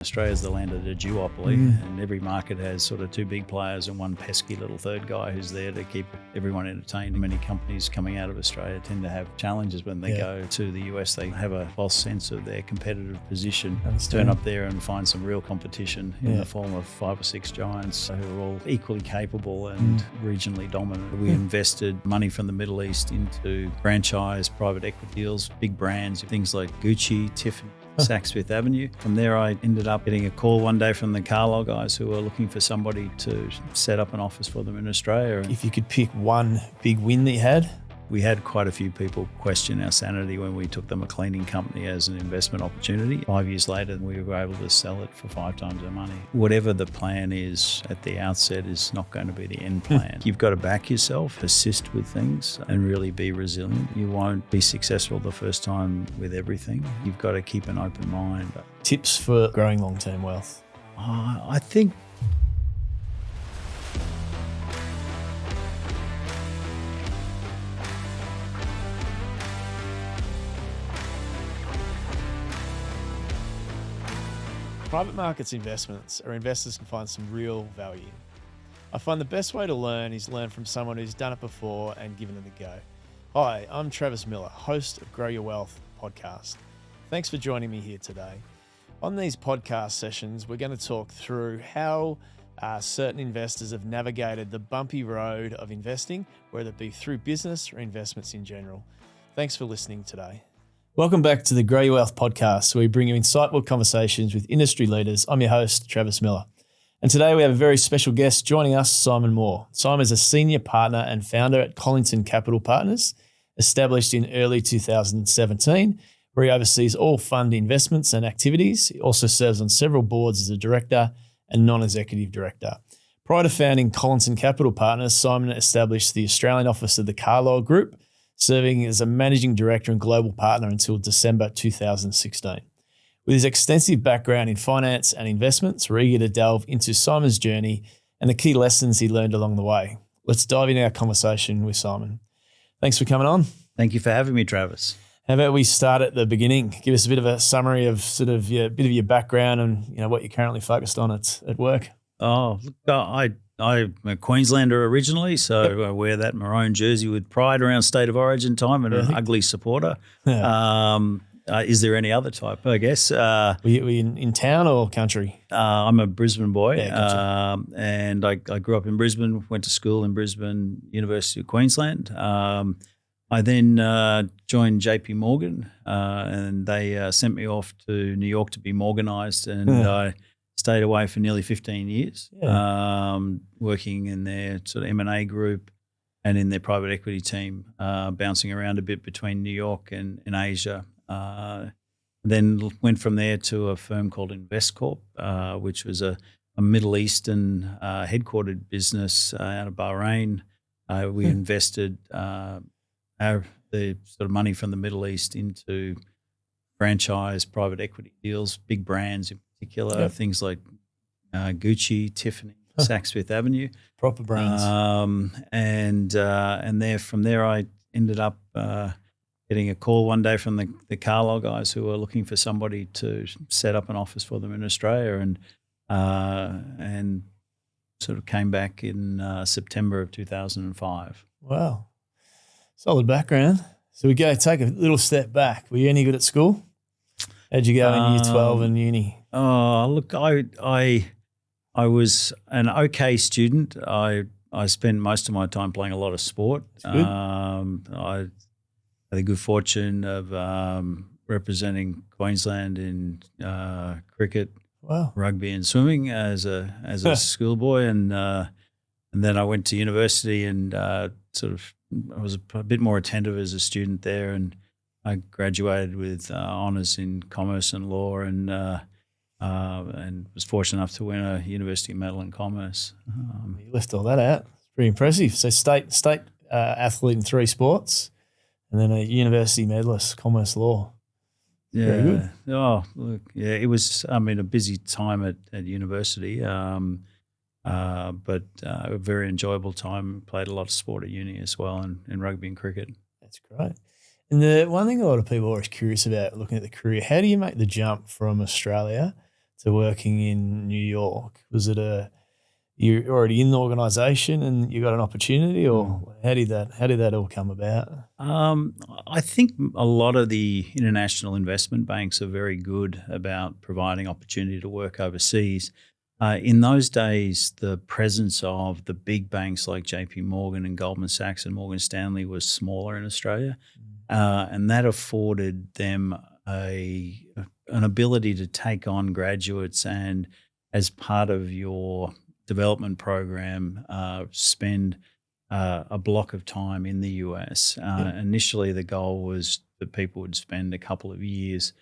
Australia's the land of the duopoly, and every market has sort of two big players and one pesky little third guy who's there to keep everyone entertained. Many companies coming out of Australia tend to have challenges when they go to the US. They have a false sense of their competitive position, turn up there and find some real competition in the form of 5 or 6 giants who are all equally capable and regionally dominant. We invested money from the Middle East into franchise, private equity deals, big brands, things like Gucci, Tiffany, Saks Fifth Avenue. From there, I ended up getting a call one day from the Carlyle guys who were looking for somebody to set up an office for them in Australia. If you could pick one big win that you had? We had quite a few people question our sanity when we took them a cleaning company as an investment opportunity. 5 years later, we were able to sell it for 5 times our money. Whatever the plan is at the outset is not going to be the end plan. You've got to back yourself, persist with things, and really be resilient. You won't be successful the first time with everything. You've got to keep an open mind. Tips for growing long-term wealth? I think Private markets investments are investors can find some real value. I find the best way to learn is learn from someone who's done it before and given it a go. Hi, I'm Travis Miller, host of Grow Your Wealth podcast. Thanks for joining me here today. On these podcast sessions, we're going to talk through how certain investors have navigated the bumpy road of investing, whether it be through business or investments in general. Thanks for listening today. Welcome back to the Grow Your Wealth podcast, where we bring you insightful conversations with industry leaders. I'm your host, Travis Miller. And today we have a very special guest joining us, Simon Moore. Simon is a senior partner and founder at Colinton Capital Partners, established in early 2017, where he oversees all fund investments and activities. He also serves on several boards as a director and non-executive director. Prior to founding Colinton Capital Partners, Simon established the Australian office of the Carlyle Group, serving as a managing director and global partner until December 2016. With his extensive background in finance and investments, we're eager to delve into Simon's journey and the key lessons he learned along the way. Let's dive into our conversation with Simon. Thanks for coming on. Thank you for having me, Travis. How about we start at the beginning? Give us a bit of a summary of sort of a bit of your background and what you're currently focused on at work. Oh, look, I'm a Queenslander originally, so I wear that maroon jersey with pride around state of origin time and an ugly supporter. Yeah. Is there any other type, I guess? Were you in town or country? I'm a Brisbane boy, gotcha. and I grew up in Brisbane, went to school in Brisbane, University of Queensland. I then joined JPMorgan, and they sent me off to New York to be Morganized, and I stayed away for nearly 15 years, working in their sort of M&A group and in their private equity team, bouncing around a bit between New York and Asia. Then went from there to a firm called Investcorp, which was a Middle Eastern headquartered business out of Bahrain. We invested the sort of money from the Middle East into franchise, private equity deals, big brands in particular, things like Gucci, Tiffany, Saks Fifth Avenue. Proper brands. And from there I ended up getting a call one day from the Carlyle guys who were looking for somebody to set up an office for them in Australia, and sort of came back in September of 2005. Wow. Solid background. So we take a little step back. Were you any good at school? How'd you go in year 12 and uni? Oh, look, I was an okay student. I spent most of my time playing a lot of sport. I had the good fortune of representing Queensland in cricket, rugby, and swimming as a schoolboy, and then I went to university and I was a bit more attentive as a student there, and I graduated with honours in commerce and law, and was fortunate enough to win a university medal in commerce. You left all that out. It's pretty impressive. So state athlete in 3 sports, and then a university medalist, commerce law. Yeah. Very good. Oh, look, yeah, it was, a busy time at university, but a very enjoyable time. Played a lot of sport at uni as well, and rugby and cricket. That's great. And the one thing a lot of people are always curious about looking at the career, how do you make the jump from Australia to working in New York? Was it you're already in the organisation and you got an opportunity, or how did that all come about? I think a lot of the international investment banks are very good about providing opportunity to work overseas. In those days, the presence of the big banks like JPMorgan and Goldman Sachs and Morgan Stanley was smaller in Australia, and that afforded them an ability to take on graduates and, as part of your development program, spend a block of time in the US. Initially, the goal was that people would spend a couple of years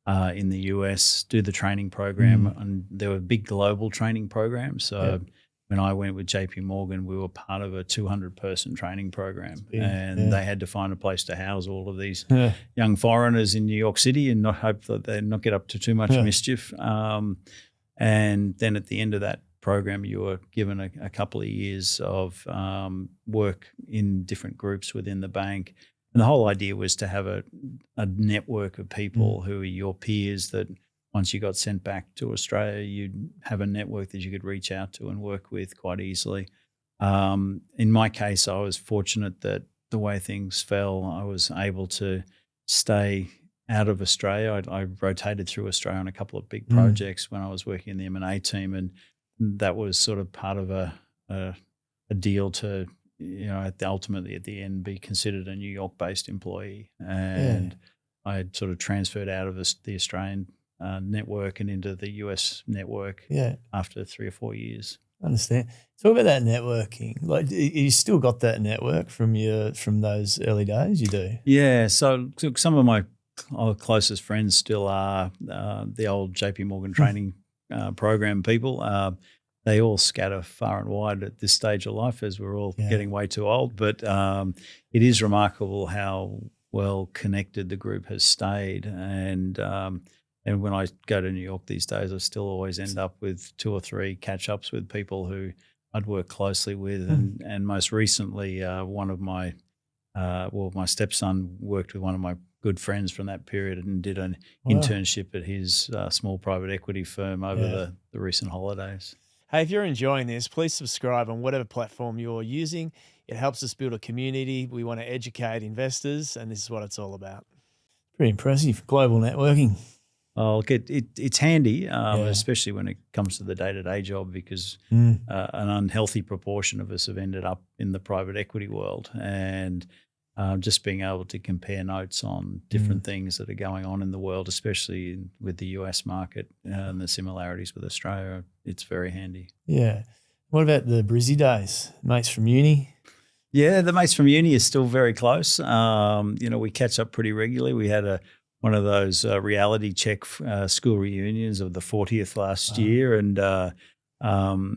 in the US, do the training program, and there were big global training programs. So when I went with JPMorgan, we were part of a 200-person training program, and they had to find a place to house all of these young foreigners in New York City and not hope that they'd not get up to too much mischief. And then at the end of that program, you were given a couple of years of work in different groups within the bank. And the whole idea was to have a network of people who are your peers, that once you got sent back to Australia, you'd have a network that you could reach out to and work with quite easily. In my case, I was fortunate that the way things fell, I was able to stay out of Australia. I rotated through Australia on a couple of big projects when I was working in the M&A team, and that was sort of part of a deal to, ultimately at the end be considered a New York-based employee. And I had sort of transferred out of the Australian network and into the US network after 3 or 4 years. I understand. Talk about that networking. Like, you still got that network from those early days? You do? Yeah. So some of my closest friends still are the old JPMorgan training program people. They all scatter far and wide at this stage of life as we're all getting way too old. But it is remarkable how well connected the group has stayed. And when I go to New York these days, I still always end up with 2 or 3 catch-ups with people who I'd work closely with. And most recently, one of my stepson worked with one of my good friends from that period and did an internship at his small private equity firm over the recent holidays. Hey, if you're enjoying this, please subscribe on whatever platform you're using. It helps us build a community. We want to educate investors, and this is what it's all about. Pretty impressive. Global networking. Oh, it's handy, especially when it comes to the day-to-day job, because an unhealthy proportion of us have ended up in the private equity world, and just being able to compare notes on different things that are going on in the world, especially with the US market and the similarities with Australia, it's very handy. Yeah. What about the Brizzy days? Mates from uni? Yeah, the mates from uni are still very close. We catch up pretty regularly. We had one of those reality check school reunions of the 40th last year, and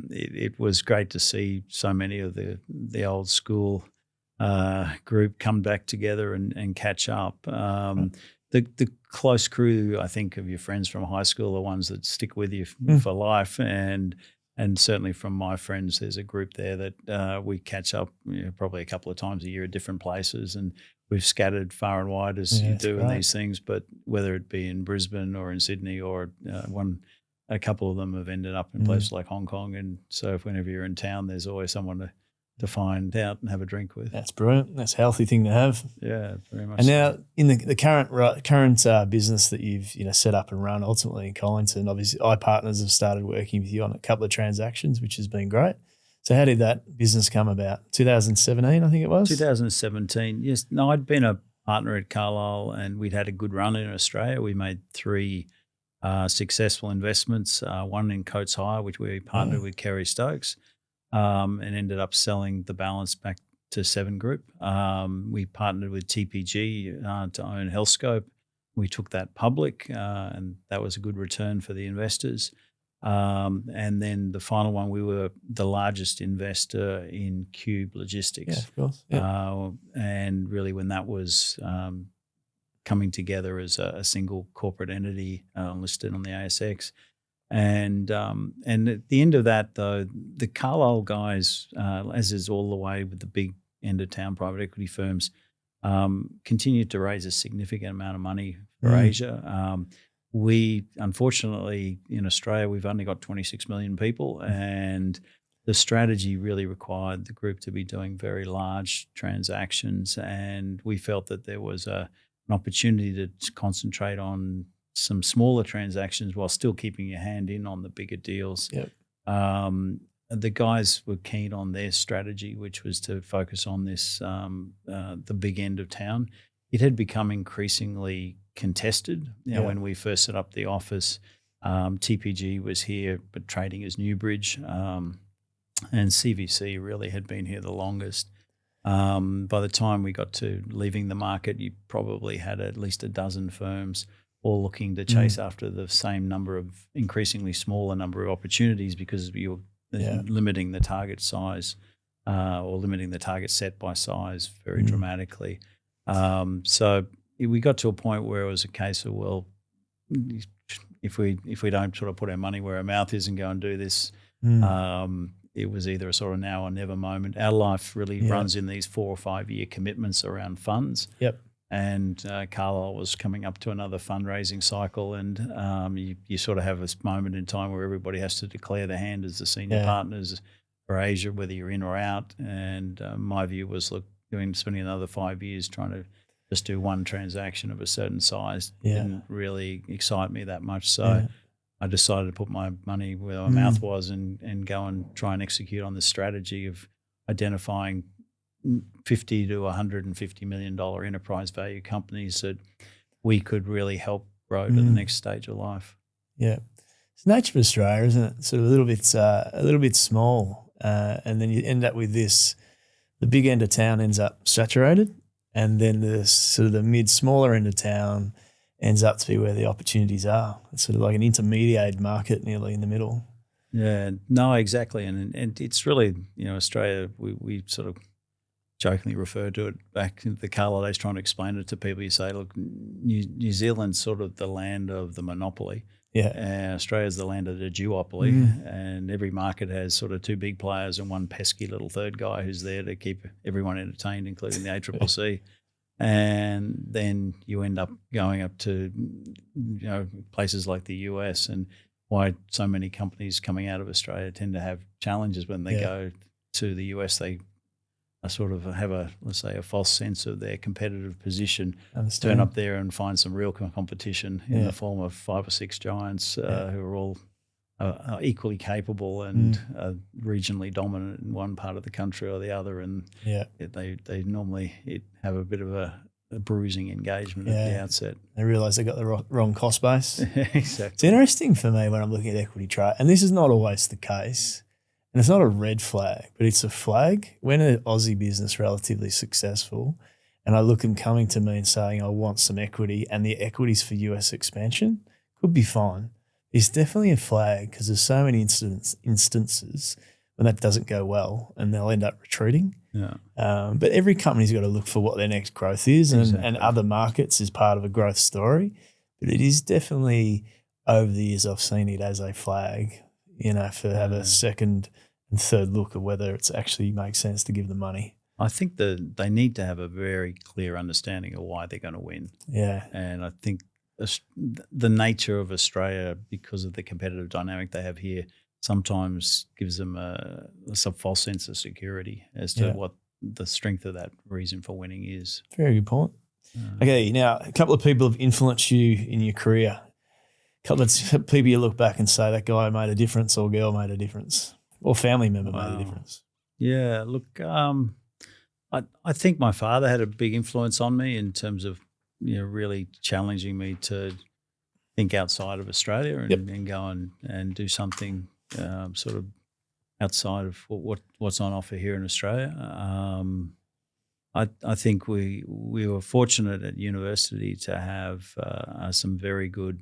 it was great to see so many of the old school group come back together and catch up. The close crew, I think, of your friends from high school are ones that stick with you for life, and certainly from my friends, there's a group there that we catch up probably a couple of times a year at different places, and we've scattered far and wide as you do in these things. But whether it be in Brisbane or in Sydney, or a couple of them have ended up in places like Hong Kong, and so whenever you're in town, there's always someone to find out and have a drink with. That's brilliant. That's a healthy thing to have. Yeah, very much. And now in the current business that you've set up and run, ultimately in Colinton, obviously iPartners have started working with you on a couple of transactions, which has been great. So how did that business come about? 2017, I think it was? 2017, yes. No, I'd been a partner at Carlyle, and we'd had a good run in Australia. We made 3 successful investments, one in Coates Hire, which we partnered with Kerry Stokes, and ended up selling the balance back to 7 Group. We partnered with TPG to own Healthscope. We took that public, and that was a good return for the investors. And then the final one, we were the largest investor in Cube Logistics. Yeah, of course. Yeah. And really when that was coming together as a single corporate entity listed on the ASX. And at the end of that, though, the Carlyle guys, as is all the way with the big end-of-town private equity firms, continued to raise a significant amount of money for Asia. we, unfortunately, in Australia, we've only got 26 million people, and the strategy really required the group to be doing very large transactions, and we felt that there was an opportunity to concentrate on some smaller transactions while still keeping your hand in on the bigger deals. Yep. The guys were keen on their strategy, which was to focus on this the big end of town. It had become increasingly contested. When we first set up the office, TPG was here, but trading as Newbridge, and CVC really had been here the longest. By the time we got to leaving the market, you probably had at least a dozen firms all looking to chase after the same number of increasingly smaller number of opportunities because you're limiting the target size or limiting the target set by size very dramatically. So we got to a point where it was a case of, well, if we don't sort of put our money where our mouth is and go and do this, it was either a sort of now or never moment. Our life really runs in these 4 or 5 year commitments around funds. Yep. And Carlyle was coming up to another fundraising cycle, and you sort of have this moment in time where everybody has to declare their hand as the senior partners for Asia, whether you're in or out. And my view was, look, spending another 5 years trying to just do one transaction of a certain size didn't really excite me that much. So I decided to put my money where my mouth was and go and try and execute on the strategy of identifying $50 to $150 million enterprise value companies that we could really help grow to the next stage of life. Yeah, it's the nature of Australia, isn't it? Sort of a little bit small, and then you end up with this. The big end of town ends up saturated, and then the sort of the smaller end of town ends up to be where the opportunities are. It's sort of like an intermediate market nearly in the middle. Yeah, no, exactly, and it's really, Australia. We sort of jokingly refer to it back in the Carlyle days, trying to explain it to people. You say, look, New Zealand's sort of the land of the monopoly. Yeah. Australia's the land of the duopoly, and every market has sort of 2 big players and one pesky little third guy who's there to keep everyone entertained, including the ACCC. And then you end up going up to places like the US, and why so many companies coming out of Australia tend to have challenges when they go to the US. They sort of have a false sense of their competitive position, turn up there and find some real competition in the form of 5 or 6 giants who are all equally capable and regionally dominant in one part of the country or the other. And they normally have a bit of a bruising engagement at the outset. They realise they got the wrong cost base. Exactly. It's interesting for me when I'm looking at equity trade, and this is not always the case. And it's not a red flag, but it's a flag. When an Aussie business relatively successful, and I look them coming to me and saying, I want some equity, and the equities for US expansion could be fine. It's definitely a flag because there's so many instances when that doesn't go well and they'll end up retreating. Yeah. But every company's got to look for what their next growth is, and other markets is part of a growth story. But it is definitely, over the years, I've seen it as a flag, for have a second and third look at whether it's actually makes sense to give the money. I think that they need to have a very clear understanding of why they're going to win. Yeah. And I think the nature of Australia, because of the competitive dynamic they have here, sometimes gives them a false sense of security as to what the strength of that reason for winning is. Very good point. Okay, now a couple of people have influenced you in your career. A couple of people you look back and say that guy made a difference or girl made a difference or family member made a difference. Yeah, look, I think my father had a big influence on me in terms of really challenging me to think outside of Australia and go and do something sort of outside of what's on offer here in Australia. I think we were fortunate at university to have some very good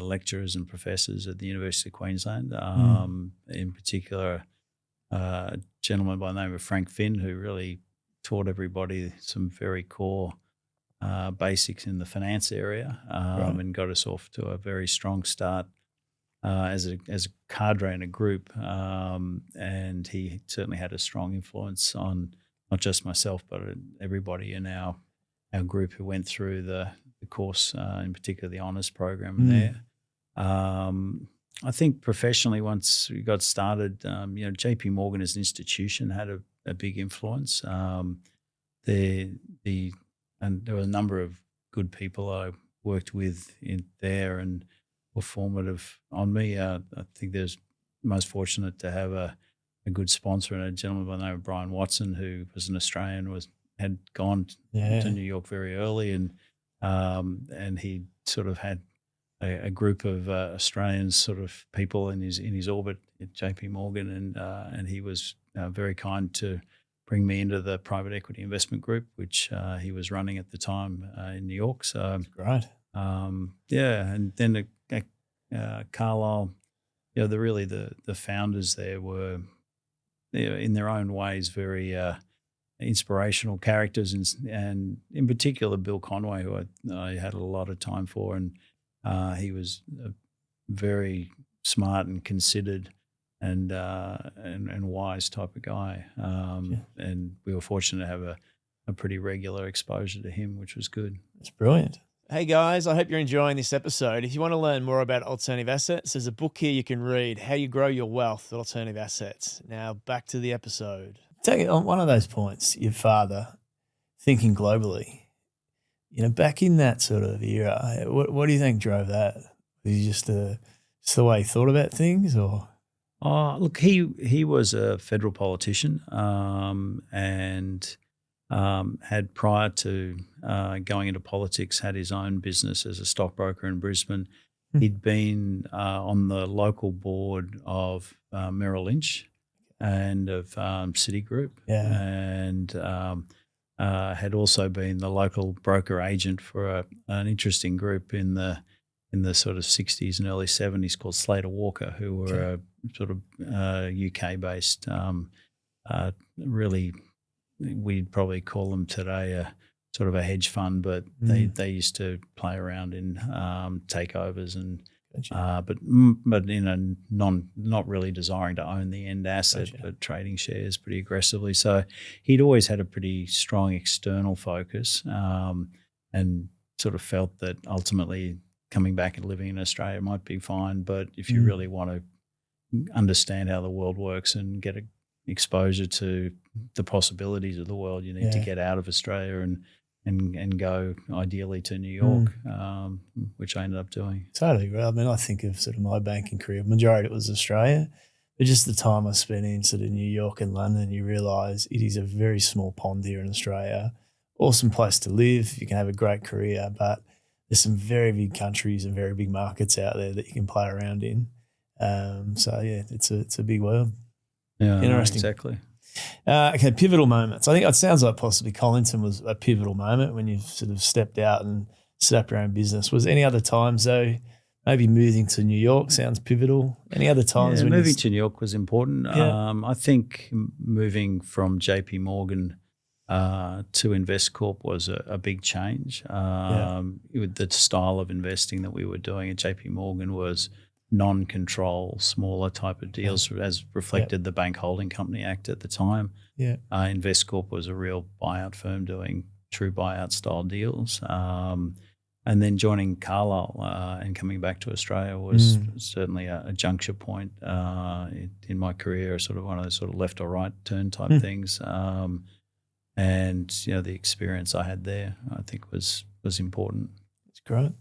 lecturers and professors at the University of Queensland. In particular, a gentleman by the name of Frank Finn, who really taught everybody some very core basics in the finance area and got us off to a very strong start as a cadre and a group. And he certainly had a strong influence on not just myself, but everybody in our group who went through the the course, in particular the honours program there. I think professionally, once we got started, JPMorgan as an institution had a big influence. And there were a number of good people I worked with in there and were formative on me. I think there's most fortunate to have a good sponsor and a gentleman by the name of Brian Watson, who was an Australian, had gone to New York very early, and he sort of had a group of Australian sort of people in his orbit at JPMorgan, and he was very kind to bring me into the private equity investment group, which he was running at the time in New York. So that's great. And then Carlyle, the founders there were, in their own ways, very inspirational characters, and in particular Bill Conway, who I had a lot of time for, and he was a very smart and considered and wise type of guy, and we were fortunate to have a pretty regular exposure to him, which was good. That's brilliant. Hey guys, I hope you're enjoying this episode. If you want to learn more about alternative assets, there's a book here you can read, How You Grow Your Wealth with Alternative Assets. Now back to the episode. Take it on one of those points, your father thinking globally. Back in that sort of era, what do you think drove that? Was he just the way he thought about things, or? Look, he was a federal politician, and had, prior to going into politics, had his own business as a stockbroker in Brisbane. He'd been on the local board of Merrill Lynch and of Citigroup, and had also been the local broker agent for an interesting group in the sort of 60s and early 70s called Slater Walker, who were a sort of UK-based, really, we'd probably call them today a sort of a hedge fund, but they used to play around in takeovers and but in a not really desiring to own the end asset, but trading shares pretty aggressively. So he'd always had a pretty strong external focus, and sort of felt that ultimately coming back and living in Australia might be fine, but if you really want to understand how the world works and get exposure to the possibilities of the world, you need to get out of Australia and go ideally to New York, which I ended up doing. Totally right. I mean, I think of sort of my banking career, majority it was Australia, but just the time I spent in sort of New York and London, you realise it is a very small pond here in Australia. Awesome place to live. You can have a great career, but there's some very big countries and very big markets out there that you can play around in. It's a big world. Yeah, interesting. Exactly. Okay, pivotal moments. I think it sounds like possibly Colinton was a pivotal moment when you sort of stepped out and set up your own business. Was any other times though? Maybe moving to New York sounds pivotal. Any other times? When moving to New York was important. I think moving from JPMorgan to Investcorp was a big change. The style of investing that we were doing at JPMorgan was non-control, smaller type of deals, as reflected the Bank Holding Company Act at the time. Investcorp was a real buyout firm doing true buyout style deals. And then joining Carlyle and coming back to Australia was certainly a juncture point in my career, sort of one of those sort of left or right turn type things. And the experience I had there, I think was important. That's great.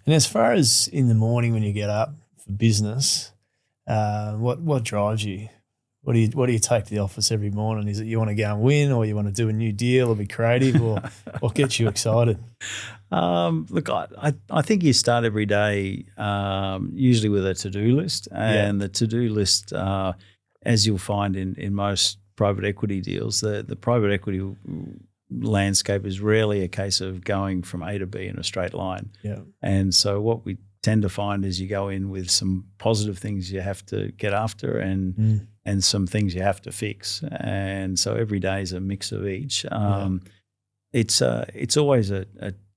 And as far as in the morning when you get up for business, what drives you? What do you take to the office every morning? Is it you want to go and win, or you want to do a new deal, or be creative, or what gets you excited? Look, I think you start every day usually with a to-do list, and the to-do list, as you'll find in most private equity deals, the private equity landscape is rarely a case of going from A to B in a straight line. And so what we tend to find is you go in with some positive things you have to get after and some things you have to fix. And so every day is a mix of each. It's always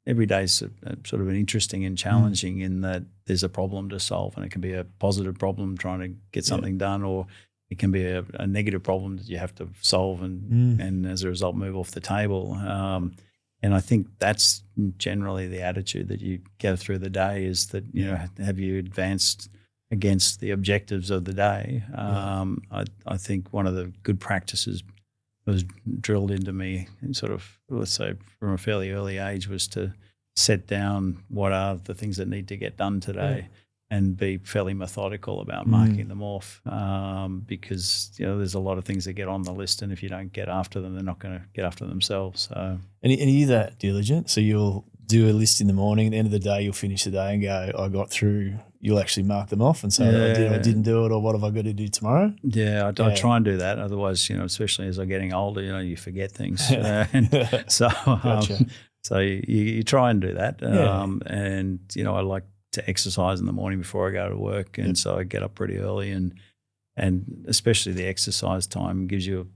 every day is sort of an interesting and challenging in that there's a problem to solve, and it can be a positive problem trying to get something done, or it can be a negative problem that you have to solve and as a result move off the table. And I think that's generally the attitude that you go through the day, is that, have you advanced against the objectives of the day? I think one of the good practices was drilled into me, and sort of, let's say, from a fairly early age, was to set down what are the things that need to get done today, and be fairly methodical about marking them off, because there's a lot of things that get on the list, and if you don't get after them, they're not going to get after themselves. So, and you that diligent, so you'll do a list in the morning. At the end of the day, you'll finish the day and go, I got through. You'll actually mark them off and say, I didn't do it, or what have I got to do tomorrow? Yeah, I try and do that. Otherwise, especially as I'm getting older, you forget things. So, Gotcha. so you try and do that. And, I like to exercise in the morning before I go to work. And so I get up pretty early, and especially the exercise time gives you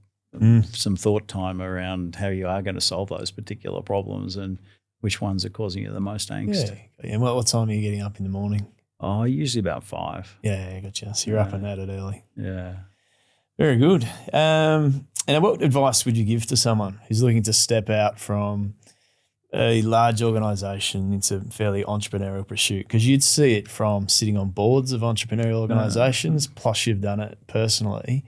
some thought time around how you are going to solve those particular problems and which ones are causing you the most angst. Yeah. And what time are you getting up in the morning? Oh, usually about 5. Yeah, gotcha. So you're up and at it early. Yeah. Very good. And what advice would you give to someone who's looking to step out from a large organisation into fairly entrepreneurial pursuit? Because you'd see it from sitting on boards of entrepreneurial organisations, plus you've done it personally.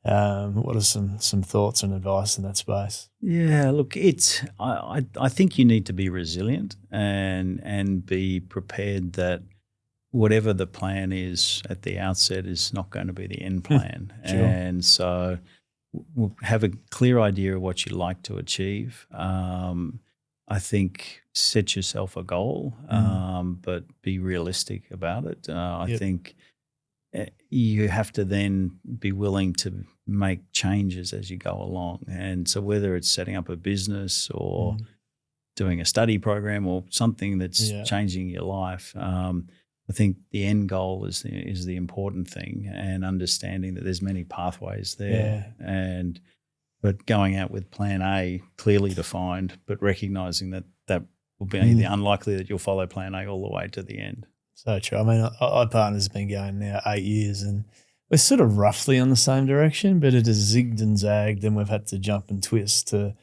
What are some thoughts and advice in that space? Yeah, look, I think you need to be resilient and be prepared that whatever the plan is at the outset is not going to be the end plan. Sure. And so we'll have a clear idea of what you'd like to achieve. I think set yourself a goal, but be realistic about it. I think you have to then be willing to make changes as you go along. And so whether it's setting up a business or doing a study program or something that's changing your life, I think the end goal is the important thing, and understanding that there's many pathways there. But going out with plan A clearly defined, but recognizing that will be unlikely that you'll follow plan A all the way to the end. So true. I mean, our partner's been going now 8 years, and we're sort of roughly on the same direction, but it has zigged and zagged, and we've had to jump and twist to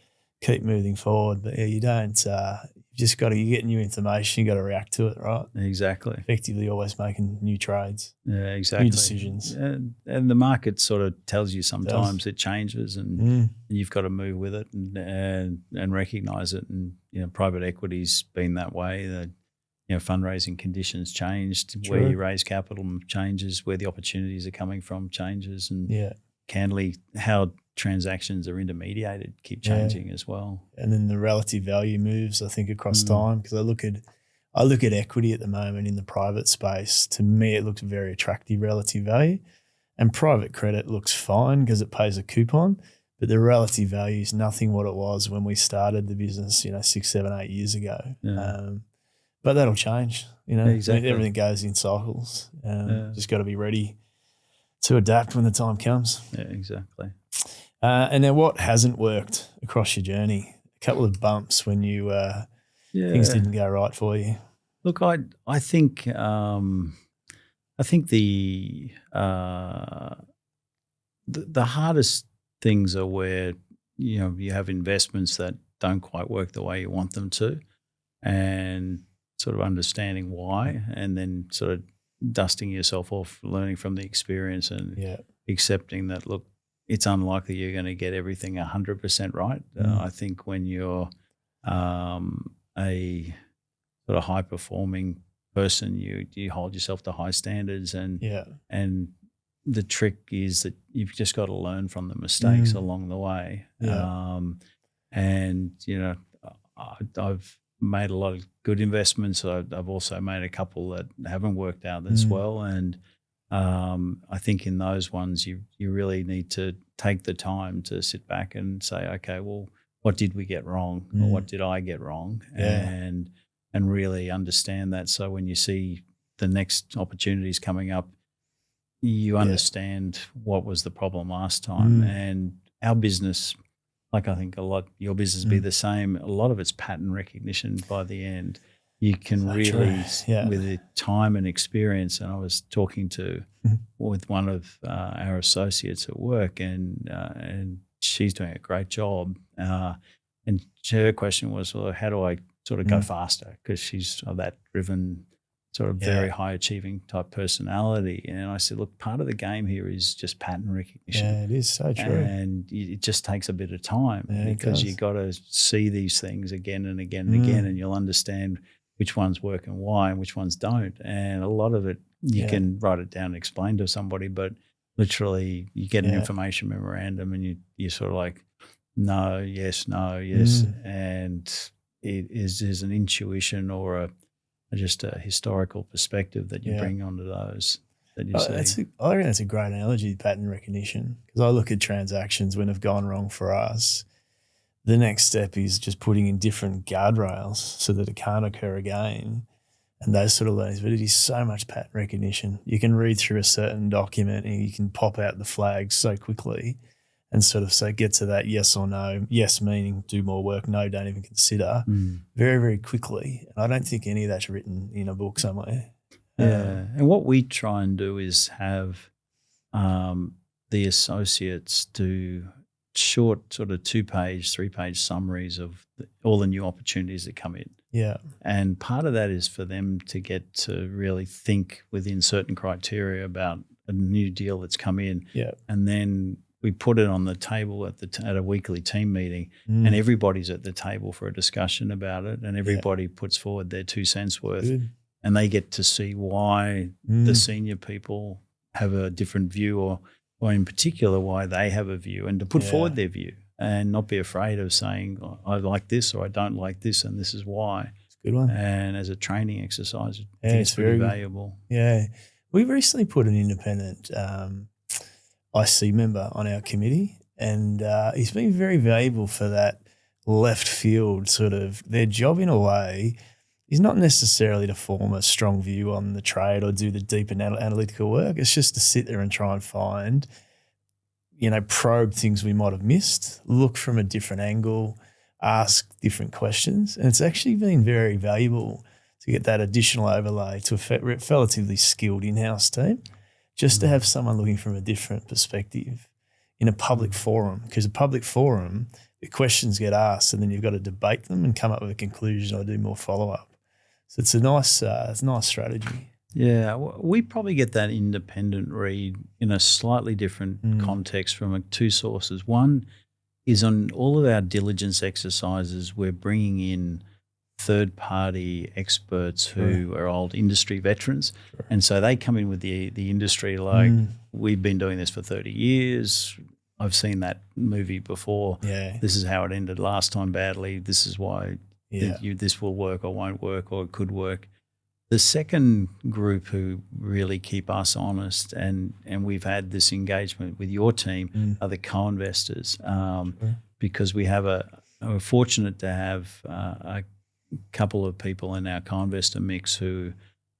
keep moving forward. But you don't. You just got to, you get new information, you got to react to it, right? Exactly. Effectively always making new trades. Yeah, exactly. New decisions. And the market sort of tells you sometimes it changes, and you've got to move with it and recognize it. And, private equity's been that way. That, fundraising conditions changed. True. Where you raise capital changes, where the opportunities are coming from changes, and candidly how transactions are intermediated keep changing as well. And then the relative value moves, I think, across time, because I look at equity at the moment in the private space. To me, it looks very attractive relative value, and private credit looks fine because it pays a coupon, but the relative value is nothing what it was when we started the business, 6, 7, 8 years ago. But that'll change, Exactly. Everything goes in cycles. Just got to be ready to adapt when the time comes. Yeah, exactly. And then what hasn't worked across your journey? A couple of bumps when you things didn't go right for you. Look, I think the hardest things are where you have investments that don't quite work the way you want them to, and sort of understanding why, and then sort of dusting yourself off, learning from the experience, and accepting that, look, it's unlikely you're going to get everything 100% right. I think when you're a sort of high-performing person, you hold yourself to high standards, and the trick is that you've just got to learn from the mistakes along the way. I've made a lot of good investments. I've also made a couple that haven't worked out as well, and I think in those ones you really need to take the time to sit back and say, okay, well, what did we get wrong, or what did I get wrong, and really understand that. So when you see the next opportunities coming up, you understand what was the problem last time. And our business, like I think a lot, your business be the same. A lot of it's pattern recognition by the end. You can really, with the time and experience, and I was talking with one of our associates at work, and she's doing a great job. And her question was, well, how do I sort of go faster? Because she's of that driven, sort of very high achieving type personality. And I said, look, part of the game here is just pattern recognition. Yeah, it is so true. And it just takes a bit of time because you got to see these things again and again and again, and you'll understand which ones work and why and which ones don't. And a lot of it, you can write it down and explain to somebody, but literally you get an information memorandum and you're sort of like, no, yes, and it is an intuition or just a historical perspective that you bring onto those that you see. I reckon that's a great analogy, pattern recognition, because I look at transactions when have gone wrong for us. The next step is just putting in different guardrails so that it can't occur again, and those sort of learnings. But it is so much pattern recognition. You can read through a certain document and you can pop out the flags so quickly and sort of get to that yes or no. Yes meaning do more work, no, don't even consider, very, very quickly. And I don't think any of that's written in a book somewhere. Yeah. And what we try and do is have the associates do short sort of 2-page, 3-page summaries of all the new opportunities that come in. Yeah. And part of that is for them to get to really think within certain criteria about a new deal that's come in. Yeah. And then we put it on the table at a weekly team meeting, and everybody's at the table for a discussion about it, and everybody puts forward their 2 cents worth. Good. And they get to see why the senior people have a different view, or in particular why they have a view, and to put forward their view and not be afraid of saying, I like this or I don't like this and this is why. It's a good one. And as a training exercise, I think it's pretty valuable. Yeah. We've recently put an independent IC member on our committee, and he's been very valuable for that left field sort of. Their job in a way is not necessarily to form a strong view on the trade or do the deep analytical work. It's just to sit there and try and find, probe things we might have missed, look from a different angle, ask different questions. And it's actually been very valuable to get that additional overlay to a relatively skilled in-house team, just to have someone looking from a different perspective in a public forum. Because a public forum, the questions get asked and then you've got to debate them and come up with a conclusion or do more follow-up. So it's a nice strategy. Yeah, we probably get that independent read in a slightly different context from 2 sources. One is on all of our diligence exercises, we're bringing in third-party experts who are old industry veterans. Sure. And so they come in with the industry like, we've been doing this for 30 years. I've seen that movie before. Yeah. This is how it ended last time badly. This is why this will work or won't work or it could work. The second group who really keep us honest, and we've had this engagement with your team, are the co-investors, because we're fortunate to have a couple of people in our co-investor mix who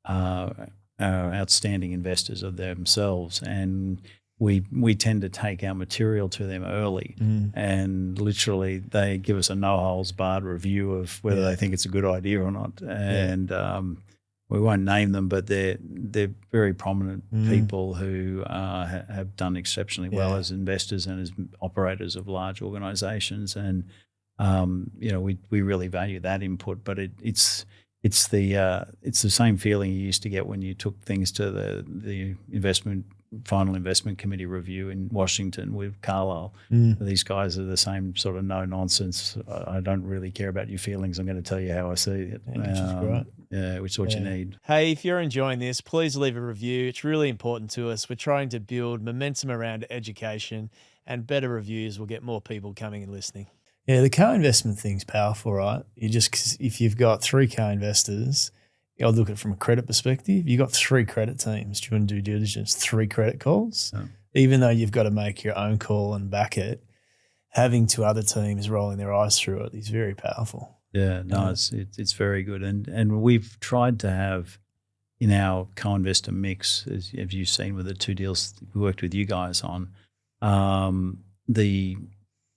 are outstanding investors of themselves, and we tend to take our material to them early, and literally they give us a no holds barred review of whether they think it's a good idea or not, and we won't name them, but they're very prominent people who have done exceptionally well as investors and as operators of large organisations, and we really value that input. But it's the same feeling you used to get when you took things to the final investment committee review in Washington with Carlyle. These guys are the same sort of no nonsense. I don't really care about your feelings. I'm going to tell you how I see it. Which is great. Yeah, which is what you need. Hey, if you're enjoying this, please leave a review. It's really important to us. We're trying to build momentum around education, and better reviews will get more people coming and listening. Yeah, the co-investment thing's powerful, right? If you've got 3 co-investors, I'll look at it from a credit perspective. You've got 3 credit teams doing due diligence, 3 credit calls. Even though you've got to make your own call and back it, having 2 other teams rolling their eyes through it is very powerful. Yeah, no, it's very good. And we've tried to have in our co-investor mix, as you've seen with the 2 deals we worked with you guys on,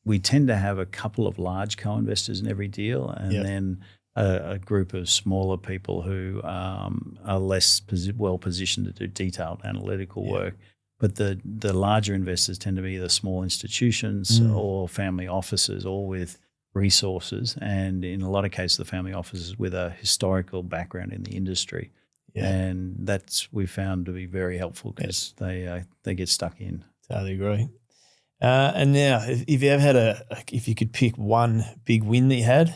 we tend to have a couple of large co-investors in every deal, and then a group of smaller people who are less well positioned to do detailed analytical work. But the larger investors tend to be either small institutions or family offices, all with resources, and in a lot of cases, the family offices with a historical background in the industry. Yeah. And that's we found to be very helpful because they get stuck in. Totally agree. And now, if you ever had if you could pick one big win that you had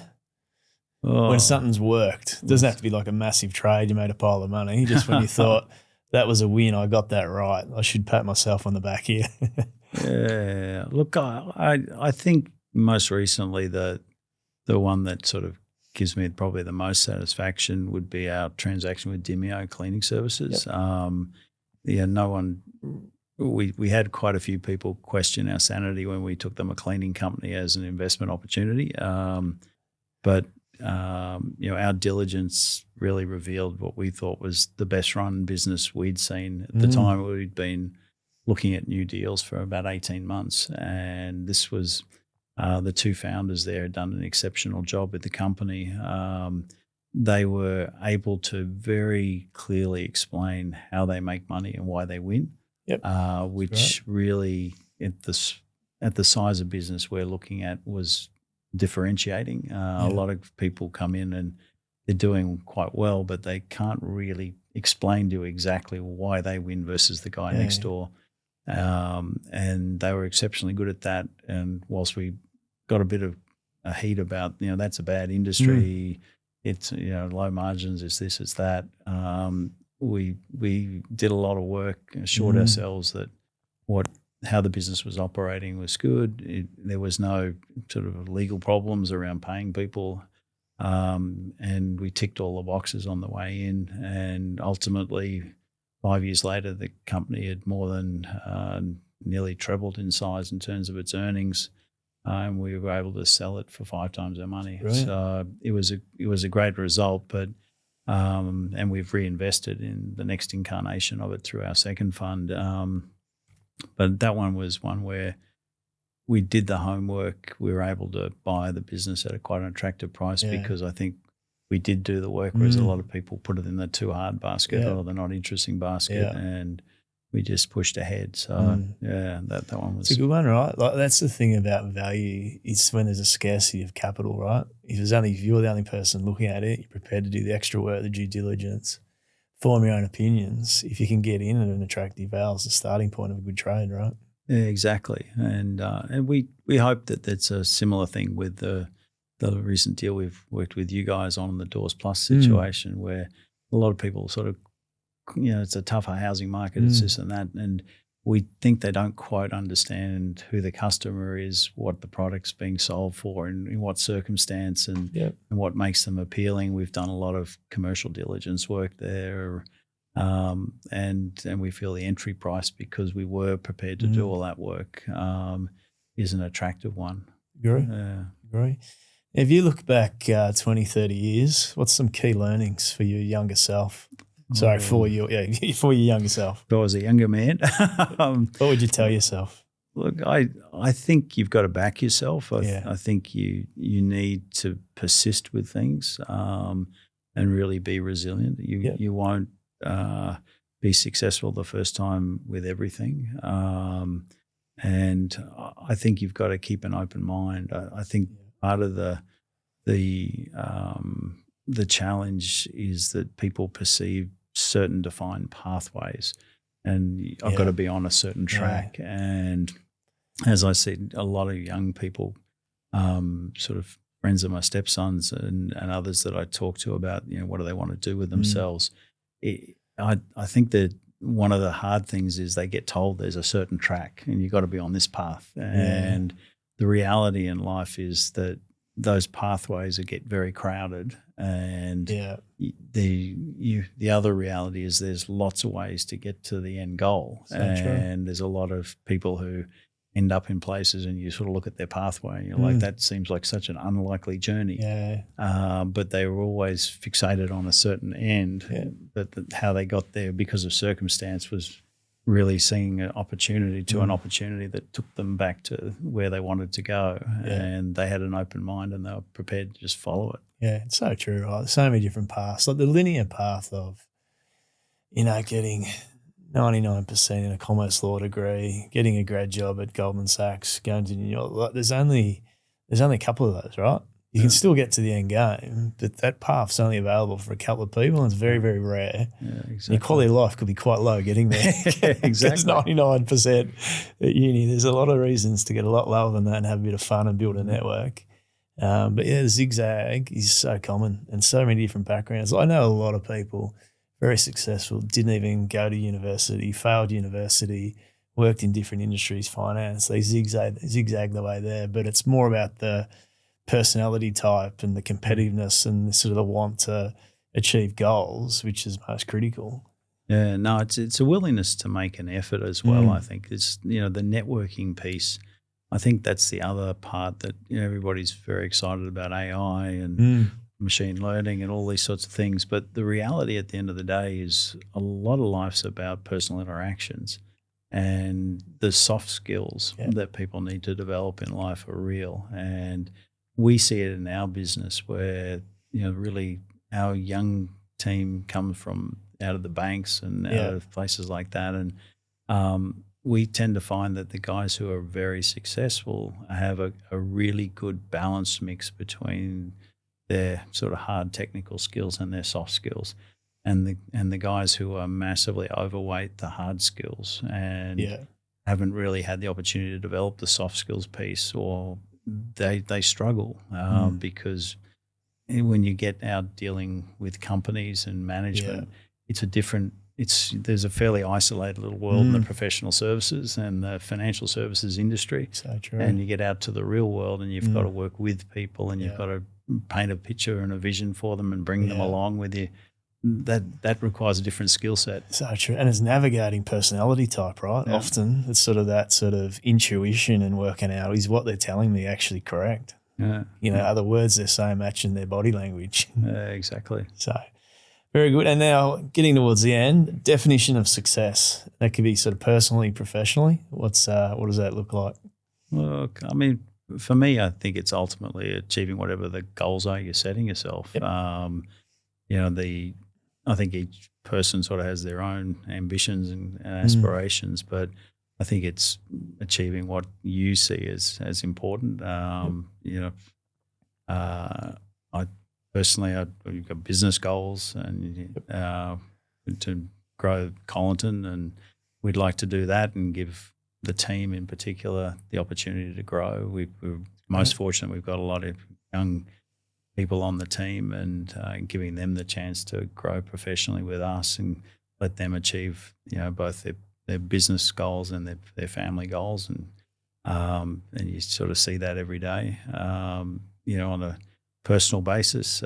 when something's worked, it doesn't have to be like a massive trade, you made a pile of money, just when you thought that was a win, I got that right, I should pat myself on the back here. Yeah, look, I think most recently the one that sort of gives me probably the most satisfaction would be our transaction with Jemmie Cleaning Services. We had quite a few people question our sanity when we took them a cleaning company as an investment opportunity. But our diligence really revealed what we thought was the best run business we'd seen at the time. We'd been looking at new deals for about 18 months, and this was the two founders there had done an exceptional job with the company. They were able to very clearly explain how they make money and why they win. Which really at the size of business we're looking at was differentiating. A lot of people come in and they're doing quite well, but they can't really explain to you exactly why they win versus the guy next door. And they were exceptionally good at that. And whilst we got a bit of a heat about, that's a bad industry, it's, low margins, it's this, it's that. We did a lot of work, assured ourselves that how the business was operating was good. There was no sort of legal problems around paying people, and we ticked all the boxes on the way in. And ultimately, 5 years later, the company had more than nearly trebled in size in terms of its earnings, and we were able to sell it for 5 times our money. Brilliant. So it was a great result, but. And we've reinvested in the next incarnation of it through our second fund. But that one was one where we did the homework. We were able to buy the business at quite an attractive price because I think we did do the work, whereas a lot of people put it in the too hard basket or the not interesting basket, and we just pushed ahead. So that one was. It's a good one, right? Like that's the thing about value. It's when there's a scarcity of capital, right? If you're the only person looking at it, you're prepared to do the extra work, the due diligence, form your own opinions. If you can get in at an attractive value, it's the starting point of a good trade, right? Yeah, exactly. And we hope that that's a similar thing with the recent deal we've worked with you guys on, the Doors Plus situation, where a lot of people sort of, it's a tougher housing market, it's this and that. And we think they don't quite understand who the customer is, what the product's being sold for, and in what circumstance, and what makes them appealing. We've done a lot of commercial diligence work there, and we feel the entry price, because we were prepared to do all that work, is an attractive one. Agree. If you look back 20, 30 years, what's some key learnings for your younger self? Sorry, for your younger self. If I was a younger man, what would you tell yourself? Look, I think you've got to back yourself. I think you need to persist with things, and really be resilient. You won't be successful the first time with everything, and I think you've got to keep an open mind. I think part of the challenge is that people perceive certain defined pathways, and I've got to be on a certain track. And as I said, a lot of young people, sort of friends of my stepsons and others that I talk to about, what do they want to do with themselves? I think that one of the hard things is they get told there's a certain track and you've got to be on this path. And the reality in life is that those pathways get very crowded, and the other reality is there's lots of ways to get to the end goal. And there's a lot of people who end up in places and you sort of look at their pathway and you're like, that seems like such an unlikely journey. But they were always fixated on a certain end, but how they got there because of circumstance was really seeing an opportunity that took them back to where they wanted to go. And they had an open mind and they were prepared to just follow it. Yeah, it's so true, right? So many different paths, like the linear path of, getting 99% in a commerce law degree, getting a grad job at Goldman Sachs, going to New York. Like there's only there's only a couple of those, right? You can still get to the end game, but that path's only available for a couple of people, and it's very, very rare. Yeah, exactly. Your quality of life could be quite low getting there. Yeah, exactly. 99% at uni. There's a lot of reasons to get a lot lower than that and have a bit of fun and build a network. But yeah, the zigzag is so common and so many different backgrounds. I know a lot of people, very successful, didn't even go to university, failed university, worked in different industries, finance. They zigzag the way there, but it's more about the personality type and the competitiveness and the sort of the want to achieve goals, which is most critical. Yeah, no, it's a willingness to make an effort as well. I think it's, the networking piece. I think that's the other part that everybody's very excited about AI and machine learning and all these sorts of things. But the reality at the end of the day is a lot of life's about personal interactions, and the soft skills that people need to develop in life are real. And we see it in our business where, really our young team comes from out of the banks and out of places like that. And we tend to find that the guys who are very successful have a really good balanced mix between their sort of hard technical skills and their soft skills. And the guys who are massively overweight the hard skills and haven't really had the opportunity to develop the soft skills piece, or they struggle because when you get out dealing with companies and management, there's a fairly isolated little world in the professional services and the financial services industry. So true. And you get out to the real world and you've got to work with people and you've got to paint a picture and a vision for them and bring them along with you. That requires a different skill set. So true. And it's navigating personality type, right? Yeah. Often it's sort of that sort of intuition and working out, is what they're telling me actually correct? Yeah. Are the words they're saying matching their body language? Exactly. So very good. And now getting towards the end, definition of success. That could be sort of personally, professionally. What does that look like? Look, I mean, for me, I think it's ultimately achieving whatever the goals are you're setting yourself. Yep. I think each person sort of has their own ambitions and aspirations, but I think it's achieving what you see as important. I personally, I've got business goals and to grow Colinton, and we'd like to do that and give the team in particular the opportunity to grow. We're most fortunate we've got a lot of young people on the team, and giving them the chance to grow professionally with us and let them achieve, both their business goals and their family goals. And you sort of see that every day, on a personal basis.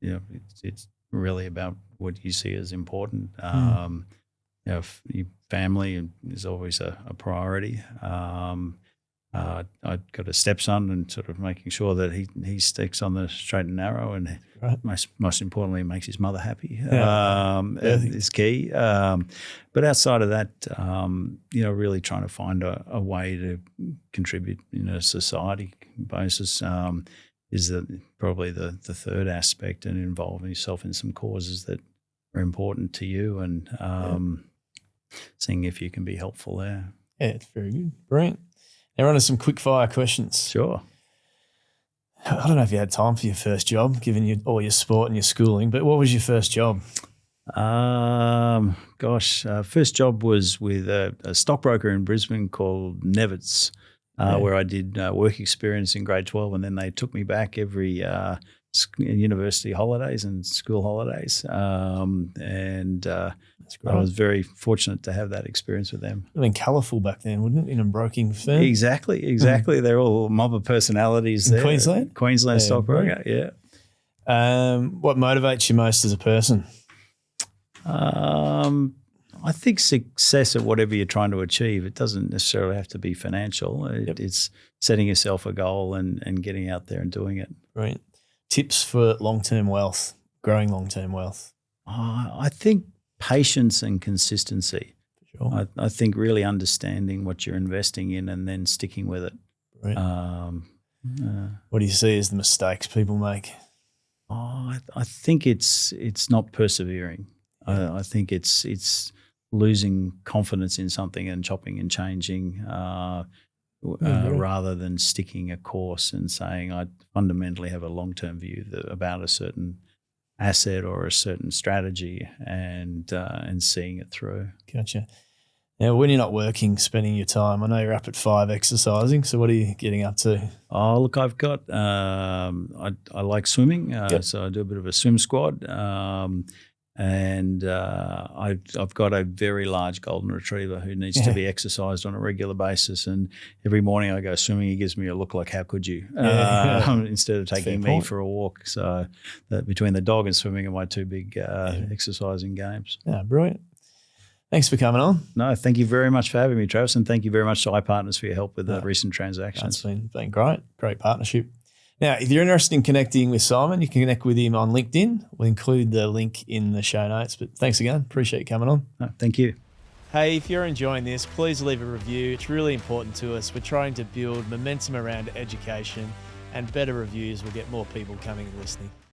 It's really about what you see as important. If your family is always a priority. I've got a stepson, and sort of making sure that he sticks on the straight and narrow, and most importantly, makes his mother happy is key. But outside of that, really trying to find a way to contribute in a society basis is probably the third aspect, and involving yourself in some causes that are important to you, and seeing if you can be helpful there. Yeah, it's very good. Brilliant. Now, on to some quick fire questions. Sure. I don't know if you had time for your first job, given all your sport and your schooling, but what was your first job? First job was with a stockbroker in Brisbane called Nevitz, where I did work experience in grade 12, and then they took me back every university holidays and school holidays. I was very fortunate to have that experience with them. I mean, colourful back then, wouldn't it, in a broking firm? Exactly. They're all mob of personalities in there. Queensland stockbroker, yeah. What motivates you most as a person? I think success at whatever you're trying to achieve, it doesn't necessarily have to be financial. It's setting yourself a goal and getting out there and doing it. Right. Tips for long-term wealth, growing long-term wealth? I think patience and consistency. Sure. I think really understanding what you're investing in and then sticking with it. Right. What do you see as the mistakes people make? I think it's not persevering. Yeah. I think it's losing confidence in something and chopping and changing. rather than sticking a course and saying I fundamentally have a long-term view about a certain asset or a certain strategy and seeing it through. Gotcha. Now, when you're not working, spending your time, I know you're up at 5 exercising. So what are you getting up to? Oh, look, I've got I like swimming, so I do a bit of a swim squad, and I've got a very large golden retriever who needs to be exercised on a regular basis. And every morning I go swimming, he gives me a look like, how could you? Instead of taking me for a walk. So between the dog and swimming are my two big exercising games. Yeah, brilliant. Thanks for coming on. No, thank you very much for having me, Travis, and thank you very much to iPartners for your help with the recent transactions. It's been great partnership. Now, if you're interested in connecting with Simon, you can connect with him on LinkedIn. We'll include the link in the show notes. But thanks again. Appreciate you coming on. No, thank you. Hey, if you're enjoying this, please leave a review. It's really important to us. We're trying to build momentum around education, and better reviews will get more people coming and listening.